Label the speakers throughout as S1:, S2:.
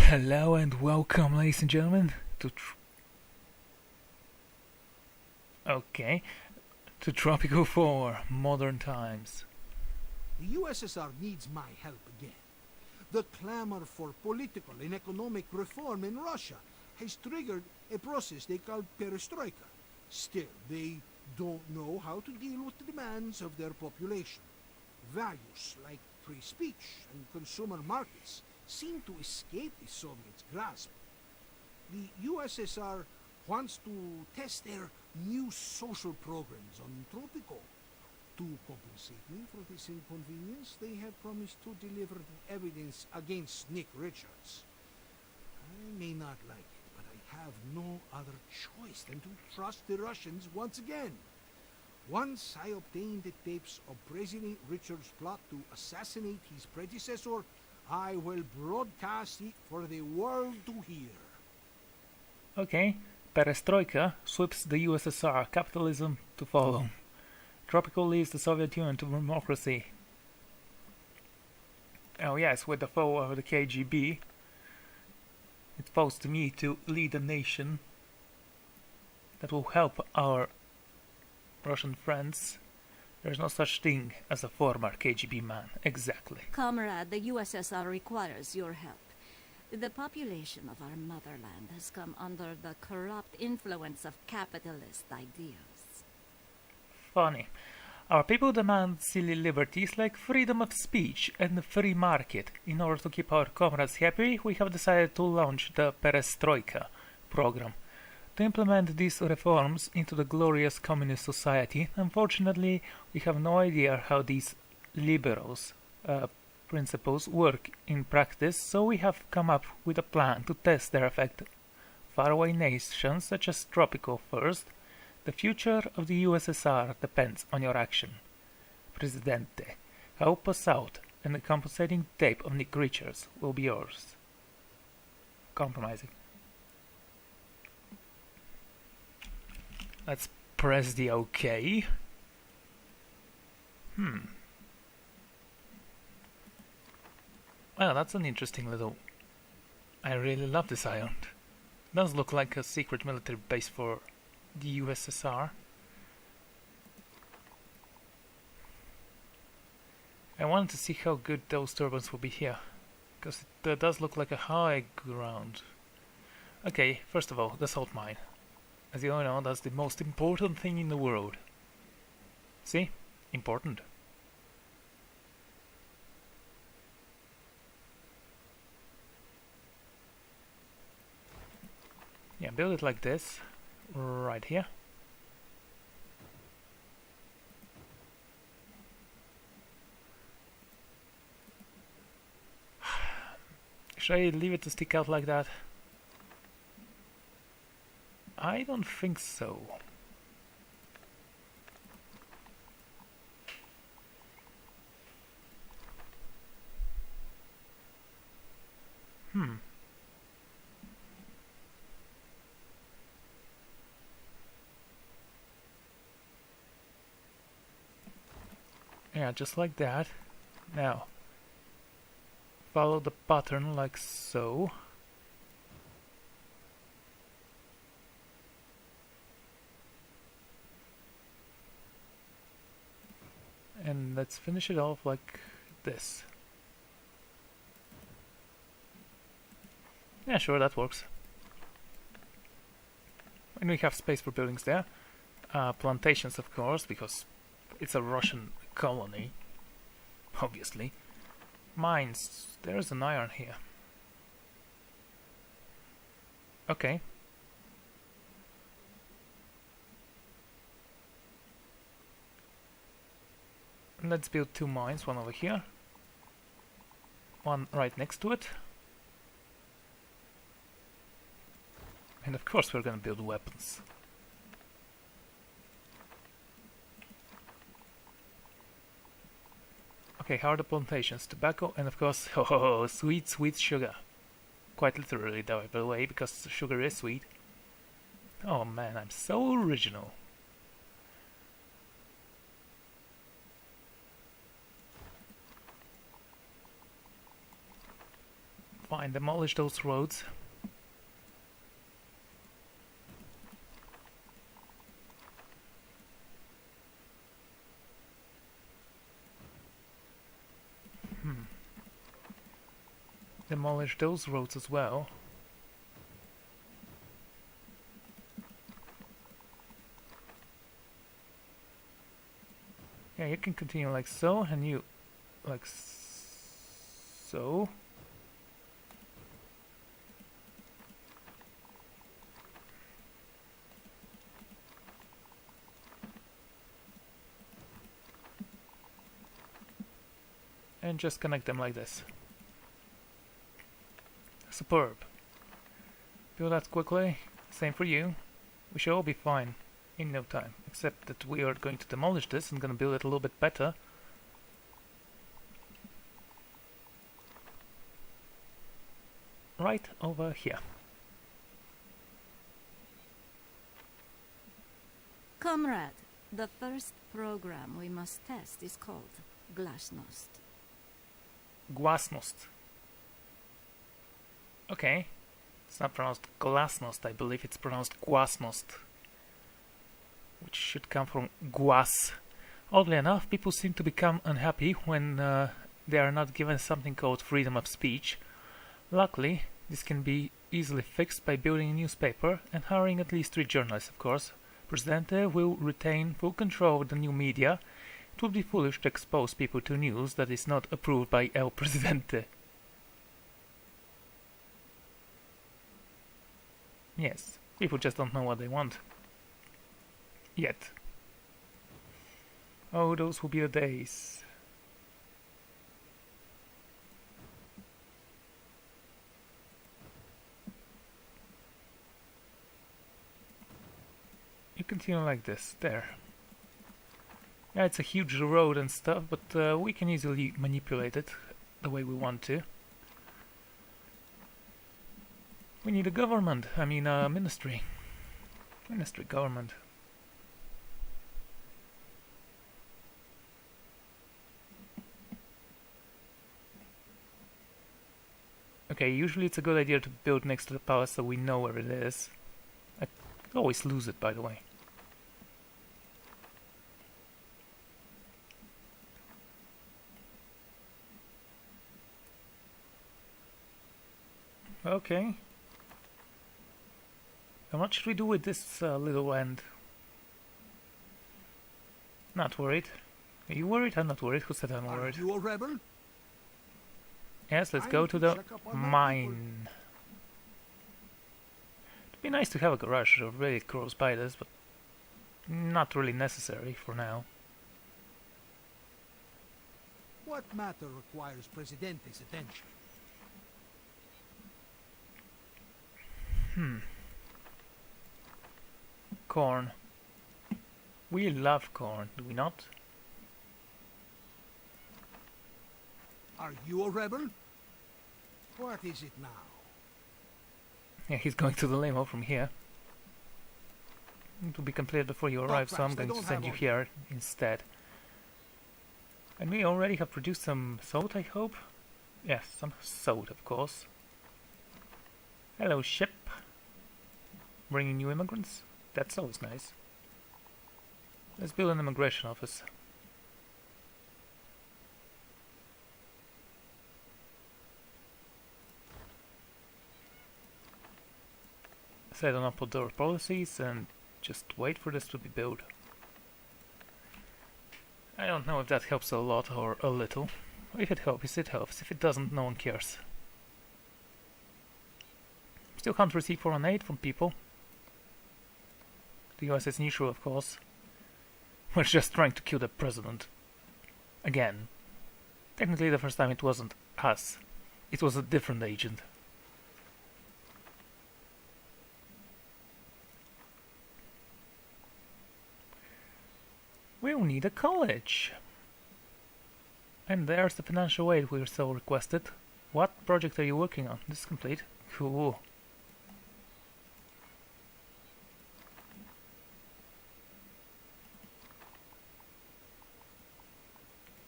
S1: Hello and welcome, ladies and gentlemen, to to Tropico 4 Modern Times.
S2: The USSR needs my help again. The clamor for political and economic reform in Russia has triggered a process they call perestroika. Still, they don't know how to deal with the demands of their population. Values like free speech and consumer markets seem to escape the Soviets' grasp. The USSR wants to test their new social programs on Tropico. To compensate me for this inconvenience, they have promised to deliver the evidence against Nick Richards. I may not like it, but I have no other choice than to trust the Russians once again. Once I obtain the tapes of President Richards' plot to assassinate his predecessor, I will broadcast it for the world to hear.
S1: Okay, perestroika sweeps the USSR, capitalism to follow. Tropico leads the Soviet Union to democracy. Oh yes, with the foe of the KGB. It's supposed to me to lead a nation that will help our Russian friends. There's no such thing as a former KGB man, exactly.
S3: Comrade, the USSR requires your help. The population of our motherland has come under the corrupt influence of capitalist ideals.
S1: Funny. Our people demand silly liberties like freedom of speech and the free market. In order to keep our comrades happy, we have decided to launch the Perestroika program. To implement these reforms into the glorious communist society, unfortunately, we have no idea how these liberals' principles work in practice, so we have come up with a plan to test their effect. Faraway nations such as Tropico first. The future of the USSR depends on your action. Presidente, help us out, and the compensating tape of Nick Richards will be yours. Compromising. Let's press the OK. Well, that's an interesting little... I really love this island. It does look like a secret military base for the USSR. I wanted to see how good those turbines will be here, because it does look like a high ground. Okay, first of all, the salt mine. As you all know, that's the most important thing in the world. See? Important. Yeah, build it like this. Right here. Should I leave it to stick out like that? I don't think so. Yeah, just like that. Now, follow the pattern like so. And let's finish it off like this. Yeah, sure, that works. And we have space for buildings there. Plantations, of course, because it's a Russian colony, obviously. Mines, there's an iron here. Okay. Let's build two mines, one over here, one right next to it. And of course we're gonna build weapons. Okay, how are the plantations? Tobacco and of course, oh, sweet, sweet sugar. Quite literally, though, by the way, because sugar is sweet. Oh man, I'm so original. Fine, demolish those roads. Demolish those roads as well. Yeah, you can continue like so, and you like so. And just connect them like this. Superb. Build that quickly. Same for you. We should all be fine in no time, except that we are going to demolish this and gonna build it a little bit better. Right over here.
S3: Comrade, the first program we must test is called Glasnost.
S1: Glasnost. Okay. It's not pronounced Glasnost, I believe it's pronounced Glasnost, which should come from guas. Oddly enough, people seem to become unhappy when they are not given something called freedom of speech. Luckily, this can be easily fixed by building a newspaper and hiring at least 3 journalists, of course. Presidente will retain full control of the new media. It would be foolish to expose people to news that is not approved by El Presidente. Yes, people just don't know what they want. Yet. Oh, those will be the days. You continue like this, there. Yeah, it's a huge road and stuff, but we can easily manipulate it the way we want to. We need a government, I mean a ministry. Ministry, government. Okay, usually it's a good idea to build next to the palace so we know where it is. I always lose it, by the way. Okay. And what should we do with this little end? Not worried. Are you worried? I'm not worried. Who said I'm worried?
S2: Are you a rebel?
S1: Yes, let's
S2: I
S1: go
S2: need
S1: to
S2: to
S1: the
S2: check up on my
S1: mine. It'd be nice to have a garage really close by this, but not really necessary for now.
S2: What matter requires Presidente's attention?
S1: Corn. We love corn, do we not?
S2: Are you a rebel? What is it now?
S1: Yeah, he's going to the limo from here. It will be completed before you arrive, so I'm going to send you here instead. And we already have produced some salt, I hope? Yes, some salt, of course. Hello, ship. Bringing new immigrants? That's always nice. Let's build an immigration office. Set on outdoor policies and just wait for this to be built. I don't know if that helps a lot or a little. If it helps, it helps. If it doesn't, no one cares. Still can't receive foreign aid from people. The US is neutral, of course. We're just trying to kill the president. Again. Technically the first time it wasn't us. It was a different agent. We'll need a college. And there's the financial aid we so requested. What project are you working on? This is complete. Cool.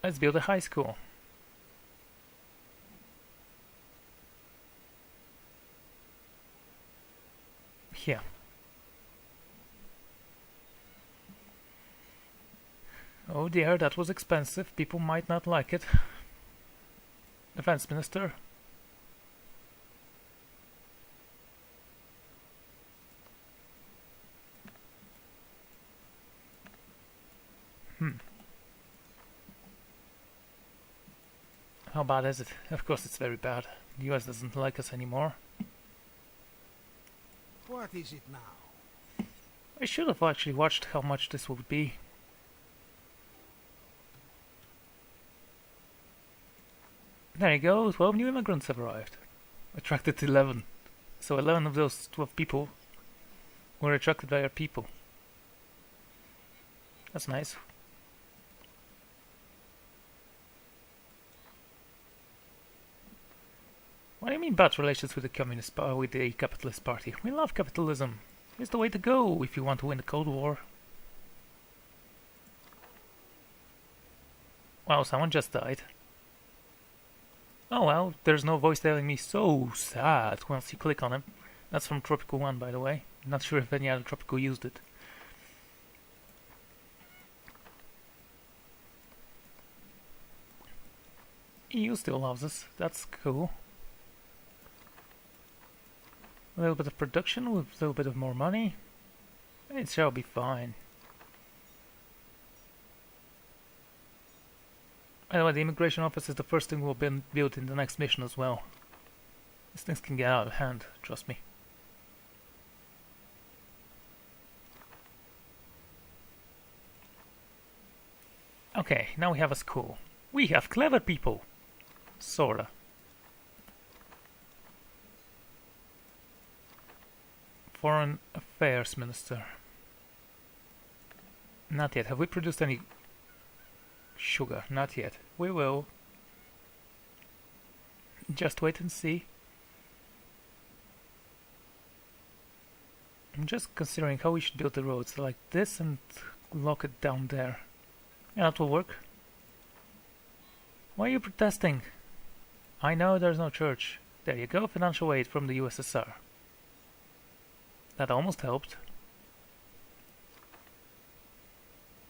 S1: Let's build a high school. here. Oh dear, that was expensive. People might not like it. Defense Minister. How bad is it? Of course it's very bad. The US doesn't like us anymore.
S2: What is it now?
S1: I should have actually watched how much this would be. There you go, 12 new immigrants have arrived. Attracted 11. So 11 of those 12 people were attracted by our people. That's nice. What do you mean bad relations with the capitalist party? We love capitalism. It's the way to go if you want to win the Cold War. Wow, someone just died. Oh well, there's no voice telling me so sad once you click on him. That's from Tropico 1, by the way. Not sure if any other Tropico used it. EU still loves us. That's cool. A little bit of production with a little bit of more money. It shall be fine. By the way, the immigration office is the first thing we'll build in the next mission as well. These things can get out of hand, trust me. Okay, now we have a school. We have clever people. Sorta. Foreign Affairs Minister. Not yet. Have we produced any sugar? Not yet. We will. Just wait and see. I'm just considering how we should build the roads like this and lock it down there. Yeah, that will work. Why are you protesting? I know there's no church. There you go, financial aid from the USSR. That almost helped.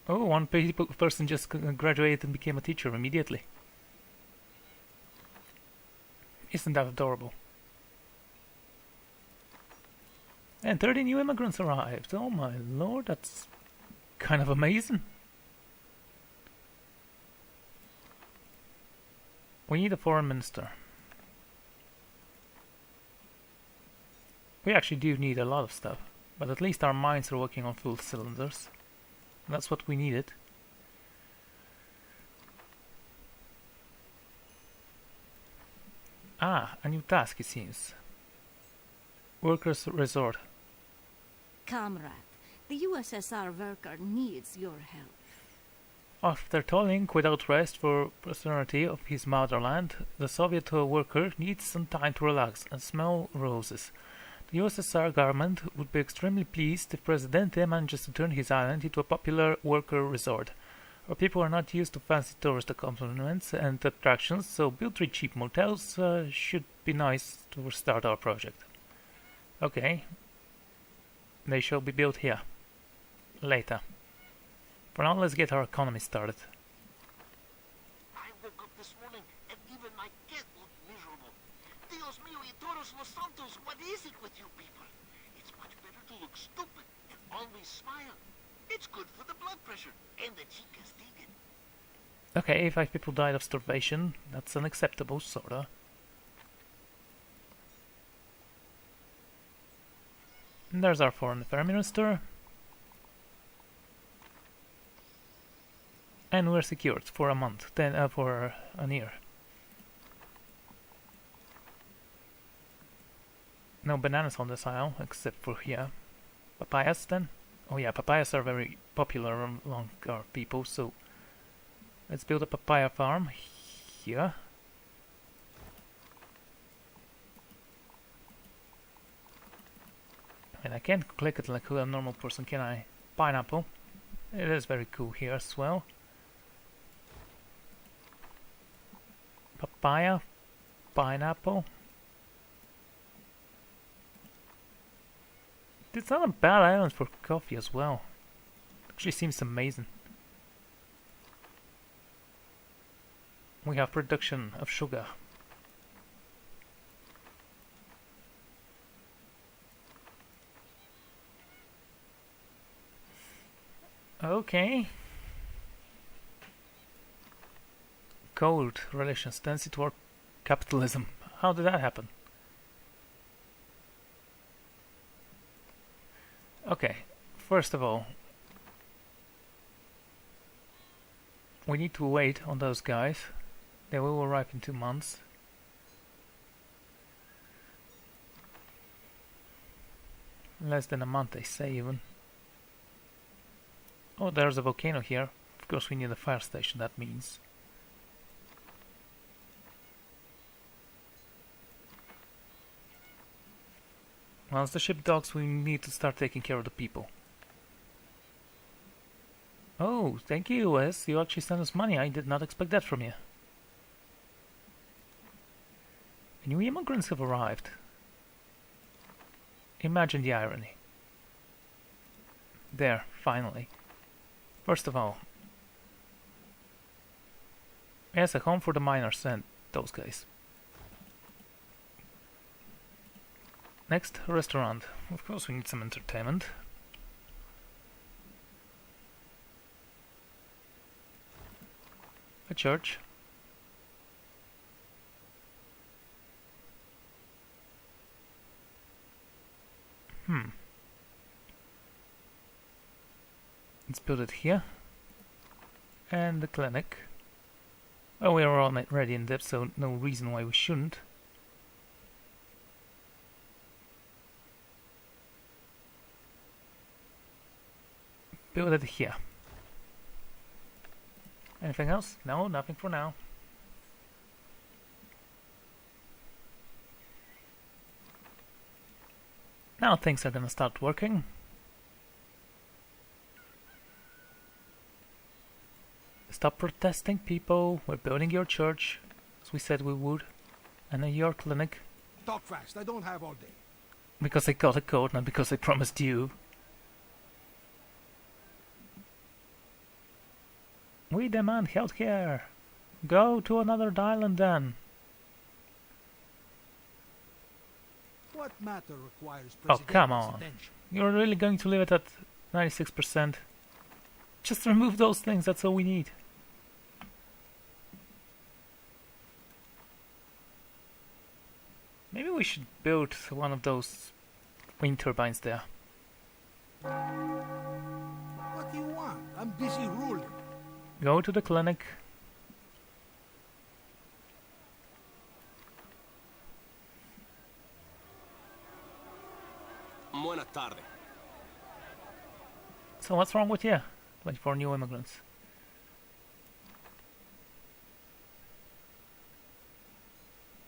S1: Oh, one person just graduated and became a teacher immediately. Isn't that adorable? And 30 new immigrants arrived. Oh my lord, that's kind of amazing. We need a foreign minister. We actually do need a lot of stuff, but at least our mines are working on full cylinders. That's what we needed. Ah, a new task it seems. Workers' resort.
S3: Comrade, the USSR worker needs your help.
S1: After toiling without rest for prosperity of his motherland, the Soviet worker needs some time to relax and smell roses. The USSR government would be extremely pleased if Presidente manages to turn his island into a popular worker resort. Our people are not used to fancy tourist accompaniments and attractions, so build 3 cheap motels should be nice to start our project. Okay. They shall be built here. Later. For now, let's get our economy started.
S4: I woke up this morning and even my cat looked miserable. Dios mío y todos los santos, what is it with you people? It's much better to look stupid and always smile. It's good for the blood pressure and the chicas dig it.
S1: Okay, 5 people died of starvation. That's unacceptable, sorta. And there's our foreign affairs minister. And we're secured for a month, then for a year. No bananas on this aisle, except for here. Papayas then? Oh yeah, papayas are very popular among our people, so let's build a papaya farm here. And I can't click it like a normal person, can I? Pineapple. It is very cool here as well. Papaya, pineapple. It's not a bad island for coffee as well. Actually seems amazing. We have production of sugar. Okay. Cold relations tendency toward capitalism. How did that happen? Okay, first of all, we need to wait on those guys. They will arrive in 2 months. Less than a month, they say, even. Oh, there's a volcano here. Of course, we need a fire station, that means. Once the ship docks, we need to start taking care of the people. Oh, thank you, US. You actually sent us money. I did not expect that from you. New immigrants have arrived. Imagine the irony. There, finally. First of all, yes, a home for the miners and those guys. Next, a restaurant. Of course, we need some entertainment. A church. Let's build it here. And the clinic. Well, we are already in depth, so no reason why we shouldn't. Build it here. Anything else? No, nothing for now. Now things are gonna start working. Stop protesting, people. We're building your church, as we said we would, and your clinic.
S2: Talk fast, I don't have all day.
S1: Because I got a code, not because I promised you. We demand healthcare. Go to another island then.
S2: What matter requires
S1: Oh, come
S2: president's
S1: on.
S2: attention?
S1: You're really going to leave it at 96%? Just remove those things, that's all we need. Maybe we should build one of those wind turbines there.
S2: What do you want? I'm busy ruling.
S1: Go to the clinic.
S5: Buena tarde.
S1: So what's wrong with you? 24 new immigrants.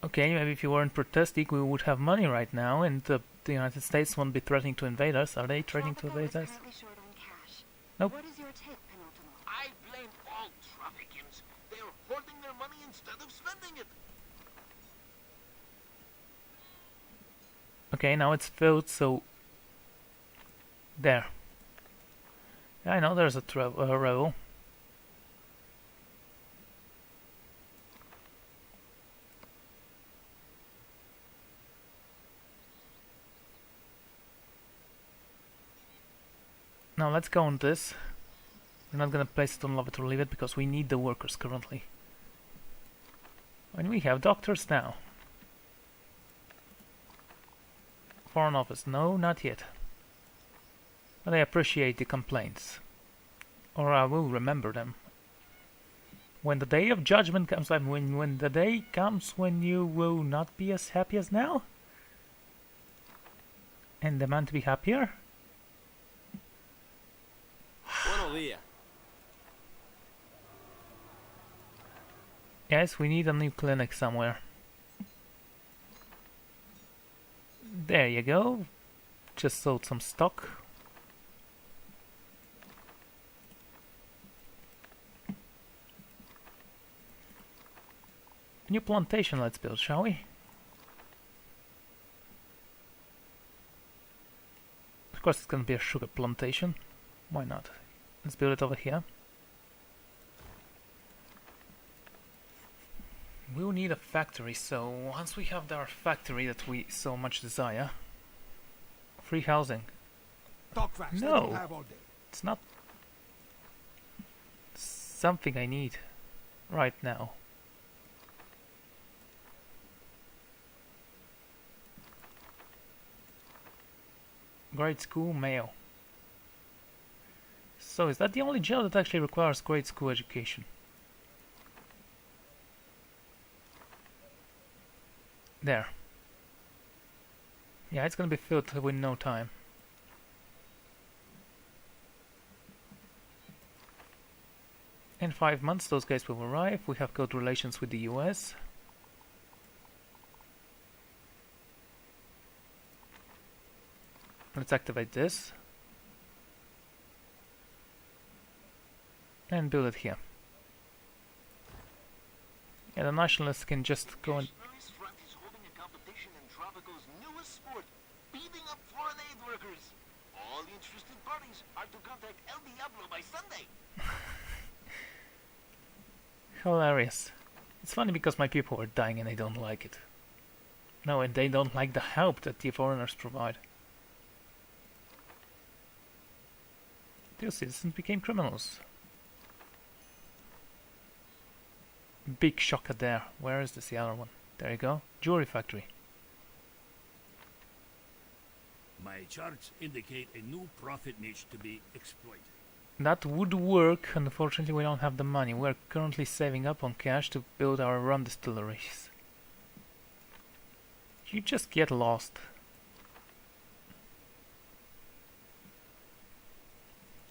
S1: Okay, maybe if you weren't protesting, we would have money right now, and the United States won't be threatening to invade us. Are they threatening to invade us?
S6: Short on cash.
S1: Nope.
S6: What is your take, Penultimo?
S4: I blame all Tropicans. They're hoarding their money instead of spending it.
S1: Okay, now it's filled, so... There. Yeah, I know there's a rebel. Now let's go on this. We're not gonna place it on love it or leave it because we need the workers currently. And we have doctors now. Foreign office, no, not yet. But I appreciate the complaints. Or I will remember them. When the day of judgment comes, when the day comes when you will not be as happy as now? And demand to be happier?
S5: Buenos días.
S1: Yes, we need a new clinic somewhere. There you go. Just sold some stock. New plantation let's build, shall we? Of course it's gonna be a sugar plantation. Why not? Let's build it over here. We'll need a factory, so once we have our factory that we so much desire... Free housing.
S2: Talk fast. I
S1: No.
S2: don't have all day.
S1: It's not something I need right now. Grade school male. So is that the only job that actually requires grade school education? There. Yeah, it's gonna be filled within no time. In 5 months those guys will arrive. We have good relations with the US. Let's activate this. And build it here. Yeah, the nationalists can just go and...
S4: Mary's front is holding a competition in Tropico's newest sport, beating up foreign aid workers. All interested parties are to contact El Diablo by Sunday.
S1: Hilarious. It's funny because my people are dying and they don't like it. No, and they don't like the help that the foreigners provide. Their citizens became criminals. Big shocker there. Where is the other one? There you go. Jewelry factory.
S7: My charts indicate a new profit niche to be exploited.
S1: That would work. Unfortunately, we don't have the money. We're currently saving up on cash to build our rum distilleries. You just get lost.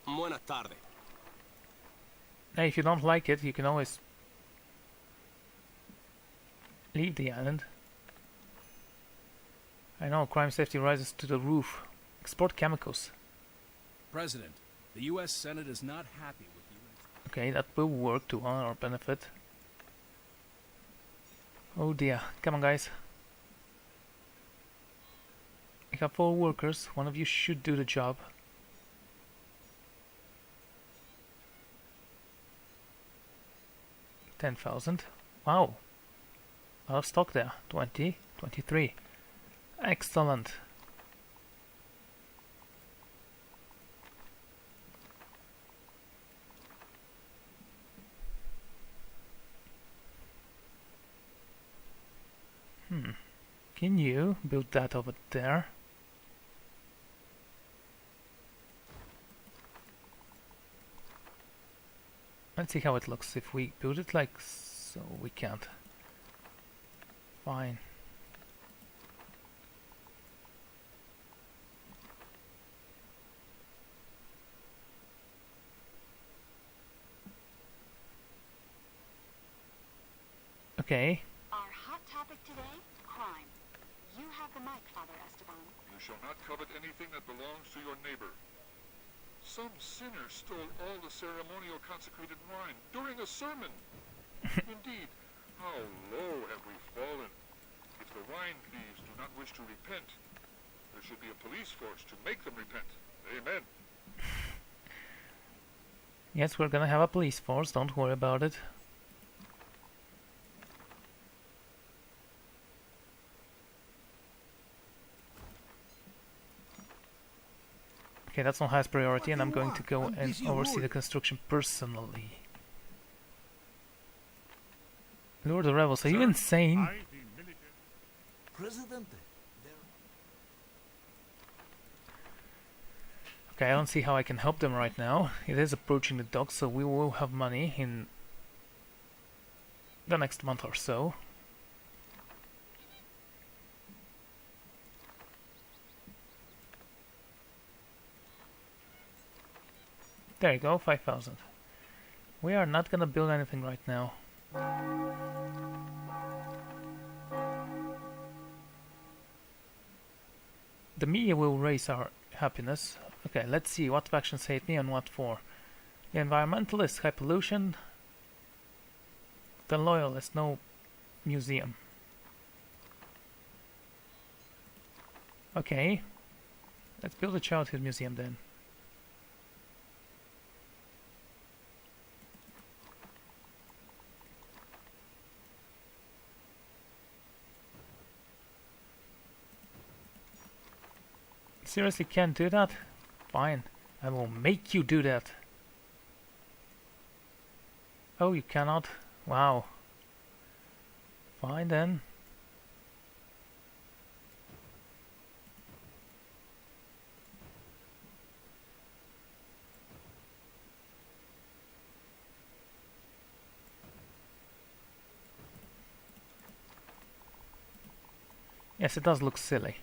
S5: Buena tarde.
S1: Hey, if you don't like it, you can always leave the island. I know, crime safety rises to the roof. Export chemicals.
S8: President, the U.S. Senate is not happy with you.
S1: Okay, that will work to our benefit. Oh dear. Come on, guys. We have 4 workers. One of you should do the job. $10,000. Wow. Out of stock there. 20, 23. Excellent. Can you build that over there? Let's see how it looks if we build it like so. We can't. Fine. Okay.
S6: Our hot topic today, crime. You have the mic, Father Esteban.
S9: You shall not covet anything that belongs to your neighbor. Some sinner stole all the ceremonial consecrated wine during a sermon. Indeed, how low have we fallen. If the wine thieves do not wish to repent, there should be a police force to make them repent. Amen.
S1: Yes, we're gonna have a police force, don't worry about it. Okay, that's on highest priority, and I'm going to go and oversee the construction personally. Lord of Rebels, are you insane?
S2: President,
S1: Okay, I don't see how I can help them right now. It is approaching the dock, so we will have money in the next month or so. There you go, 5,000. We are not gonna build anything right now. The media will raise our happiness. Okay, let's see what factions hate me and what for. The environmentalists, high pollution. The loyalists, no museum. Okay. Let's build a childhood museum then. Seriously can't do that? Fine, I will make you do that. Oh, you cannot? Wow. Fine then. Yes, it does look silly.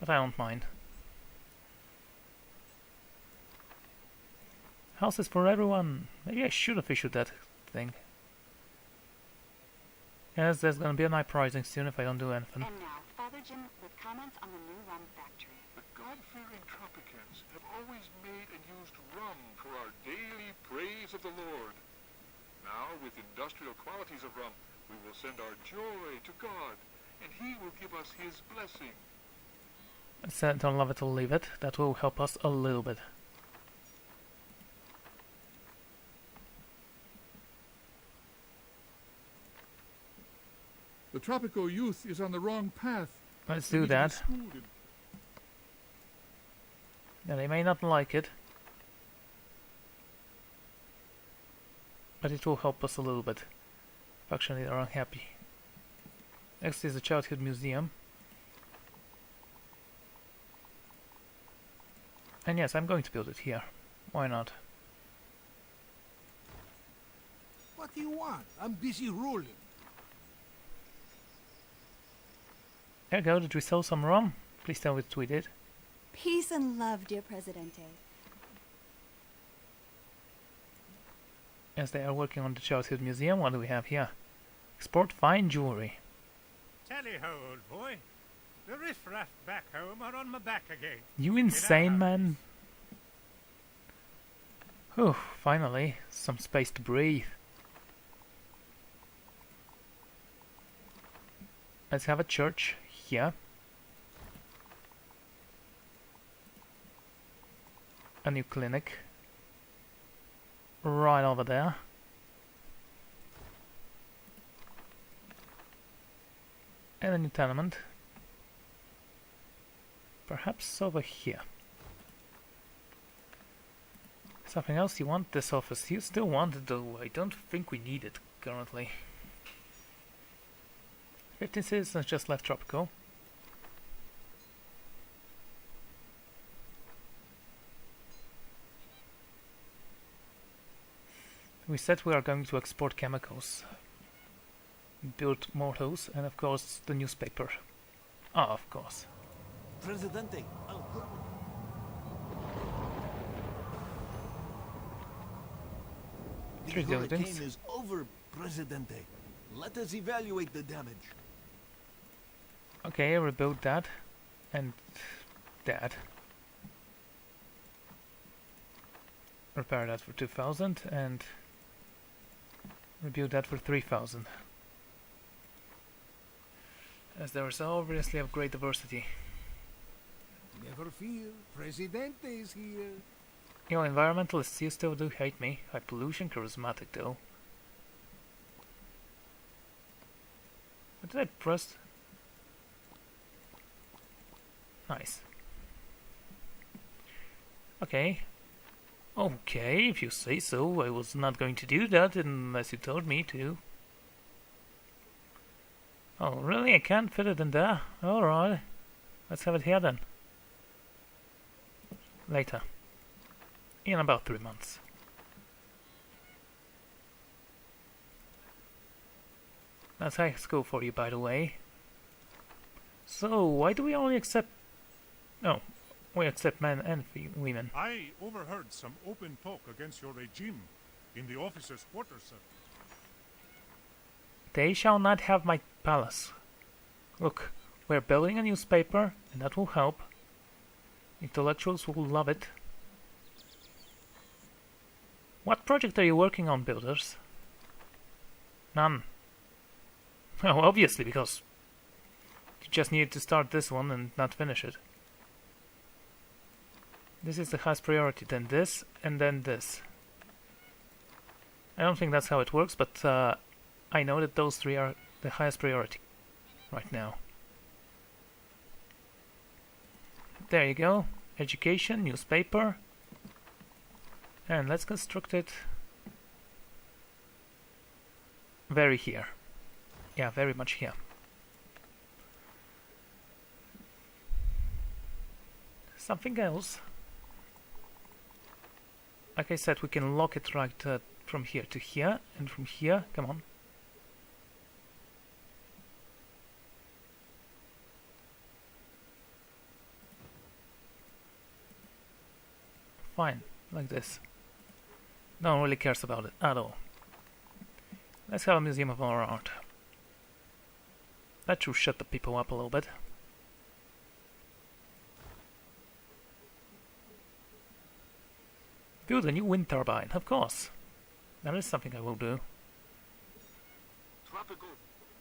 S1: But I don't mind. Houses for everyone. Maybe I should have issued that thing. Yes, there's gonna be a night pricing soon if I don't do anything.
S6: And now, Father Jim with comments on the new rum factory.
S9: The God-fearing Tropicans have always made and used rum for our daily praise of the Lord. Now, with industrial qualities of rum, we will send our joy to God, and He will give us His blessing.
S1: Don't love it or leave it. That will help us a little bit.
S9: The Tropico youth is on the wrong path.
S1: Let's do that. Yeah, they may not like it, but it will help us a little bit. Actually, they're unhappy. Next is the childhood museum. And yes, I'm going to build it here. Why not?
S2: What do you want? I'm busy ruling.
S1: There you go, did we sell some rum? Please tell me that we did.
S10: Peace and love, dear Presidente.
S1: As they are working on the childhood museum, what do we have here? Export fine jewelry.
S11: Tally-ho, old boy. The riffraff back home are on my back again.
S1: You insane man? Whew, finally, some space to breathe. Let's have a church here. A new clinic. Right over there. And a new tenement. Perhaps over here. Something else you want? This office. You still want it though. I don't think we need it currently. 15 citizens just left Tropico. We said we are going to export chemicals. Build motors and of course the newspaper. Ah, of course.
S12: Presidente, the hurricane is over, Presidente. Let us evaluate the damage.
S1: Okay, rebuild that and that. Repair that for 2,000 and rebuild that for 3,000. As there is obviously a great diversity.
S2: Never fear, Presidente is here.
S1: You know, environmentalists, you still do hate me. High pollution, charismatic though. What did I press? Nice. Okay. Okay, if you say so. I was not going to do that unless you told me to. Oh, really? I can't fit it in there? Alright. Let's have it here then. Later. In about 3 months. That's high school for you, by the way. So, why do we only accept... No, we accept men and women.
S11: I overheard some open talk against your regime in the officers' quarters, sir.
S1: They shall not have my palace. Look, we're building a newspaper, and that will help. Intellectuals will love it. What project are you working on, builders? None. Well, obviously, because you just needed to start this one and not finish it. This is the highest priority, then this, and then this. I don't think that's how it works, but I know that those three are the highest priority right now. There you go. Education, newspaper. And let's construct it very here. Yeah, very much here. Something else. Like I said, we can lock it right from here to here, and from here, come on. Fine, like this. No one really cares about it at all. Let's have a museum of our art. That should shut the people up a little bit. Build a new wind turbine, of course. That is something I will do.
S4: Tropico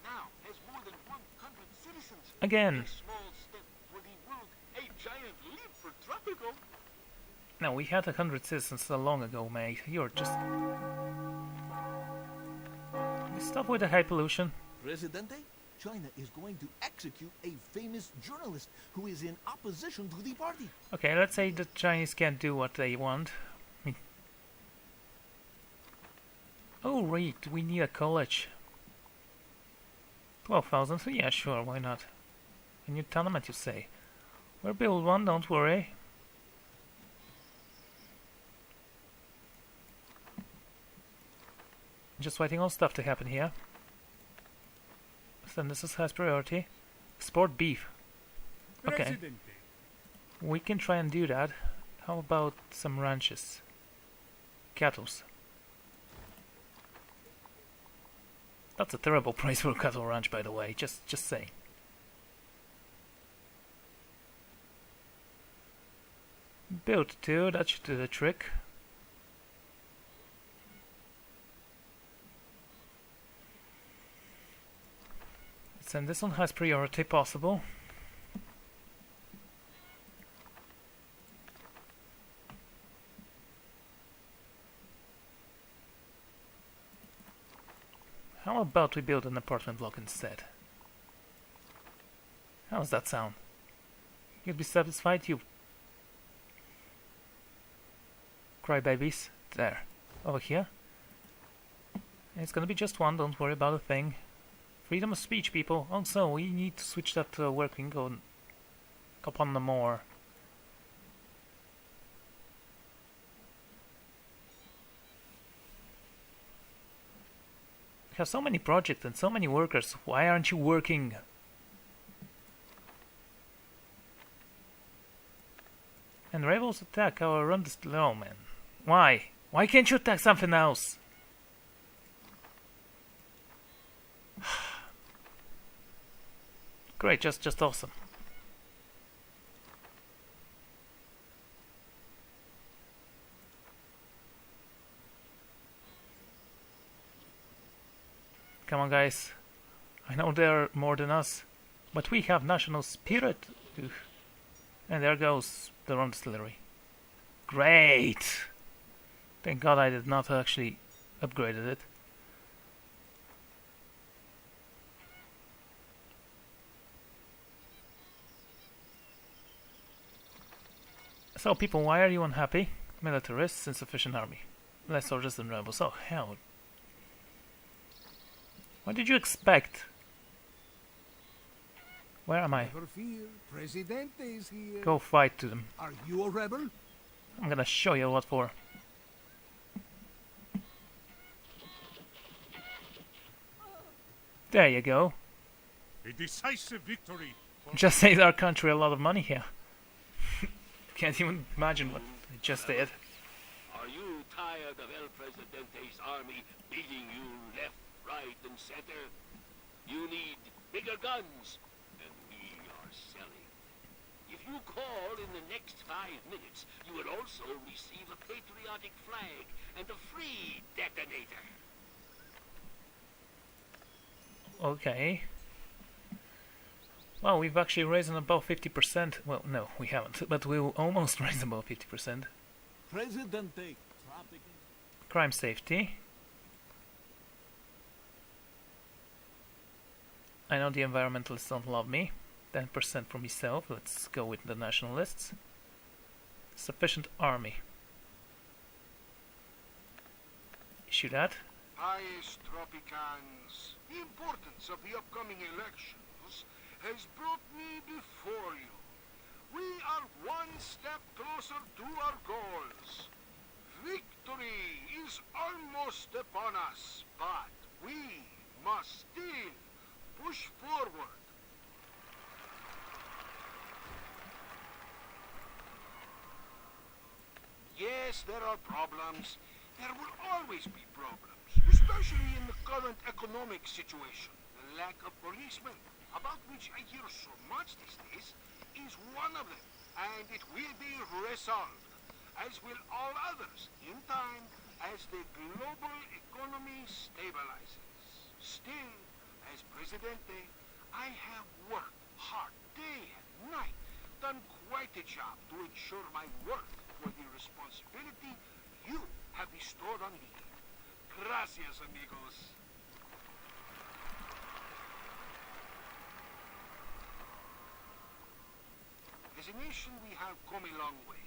S4: now has more than 100 citizens.
S1: Again.
S4: A small step for the world, a giant leap for Tropico.
S1: No, we had 100 citizens so long ago, mate. You're just... Stop with the high pollution.
S12: Presidente, China is going to execute a famous journalist who is in opposition to the party.
S1: Okay, let's say the Chinese can't do what they want. Oh, right, we need a college. 12,000, so yeah, sure, why not? A new tenement, you say? We'll build one, don't worry. Just waiting on stuff to happen here. So this is highest priority. Export beef. Okay.
S11: Presidente.
S1: We can try and do that. How about some ranches? Cattles. That's a terrible price for a cattle ranch, by the way. Just saying. Build 2, that should do the trick. Send this on highest priority possible. How about we build an apartment block instead? How does that sound? You'd be satisfied, you crybabies? There. Over here. It's gonna be just one, don't worry about a thing. Freedom of speech, people. Also, we need to switch that to working on upon the more. We have so many projects and so many workers. Why aren't you working? And rebels attack our run oh man. Why? Why can't you attack something else? Great, just awesome. Come on, guys. I know they're more than us, but we have national spirit. And there goes the rum distillery. Great! Thank God I did not actually upgraded it. So, people, why are you unhappy? Militarists, insufficient army. Less soldiers than rebels. Oh, hell. What did you expect? Where am I?
S2: Never fear, Presidente is here.
S1: Go fight to them.
S2: Are you a rebel?
S1: I'm gonna show you what for. There you go.
S11: A decisive victory.
S1: Just saved our country a lot of money here. Can't even imagine what I just did.
S5: Are you tired of El Presidente's army beating you left, right, and center? You need bigger guns, and we are selling. If you call in the next 5 minutes, you will also receive a patriotic flag and a free detonator.
S1: Okay. Well, we've actually raised above 50%. Well, no, we haven't, but we'll almost raise above 50%.
S12: Presidente, Tropico.
S1: Crime safety. I know the environmentalists don't love me. 10% for myself. Let's go with the nationalists. Sufficient army. Issue that.
S4: Pious Tropicans, the importance of the upcoming elections has brought me before you. We are one step closer to our goals. Victory is almost upon us, but we must still push forward. Yes, there are problems. There will always be problems, especially in the current economic situation. The lack of policemen, about which I hear so much these days, is one of them, and it will be resolved, as will all others, in time, as the global economy stabilizes. Still, as Presidente, I have worked hard day and night, done quite a job to ensure my work for the responsibility you have bestowed on me. Gracias, amigos. As a nation, we have come a long way.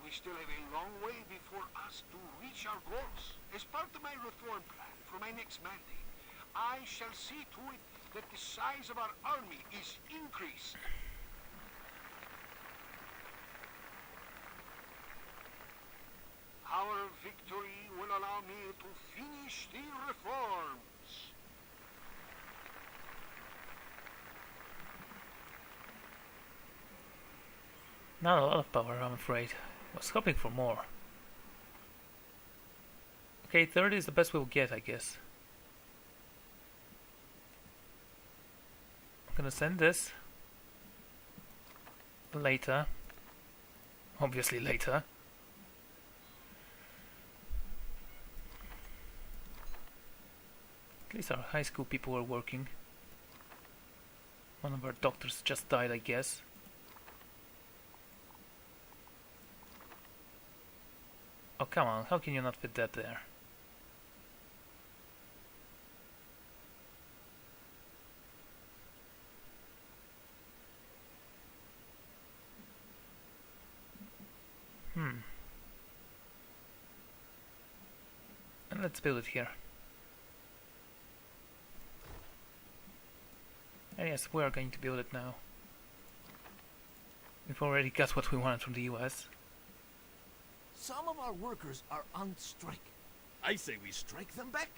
S4: We still have a long way before us to reach our goals. As part of my reform plan for my next mandate, I shall see to it that the size of our army is increased. Our victory will allow me to finish the reforms.
S1: Not a lot of power, I'm afraid. I was hoping for more. Okay, 30 is the best we'll get, I guess. I'm gonna send this later. Obviously later. At least our high school people are working. One of our doctors just died, I guess. Oh, come on, how can you not fit that there? And let's build it here. And yes, we are going to build it now. We've already got what we wanted from the US.
S12: Some of our workers are on strike. I say we strike them back.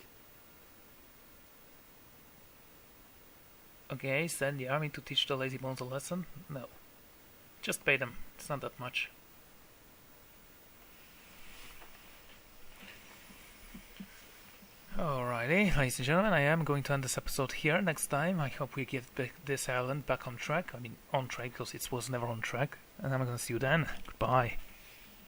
S1: Okay, send the army to teach the lazy bones a lesson? No. Just pay them. It's not that much. Alrighty, ladies and gentlemen, I am going to end this episode here. Next time, I hope we get this island back on track. I mean, on track, because it was never on track. And I'm gonna see you then. Goodbye.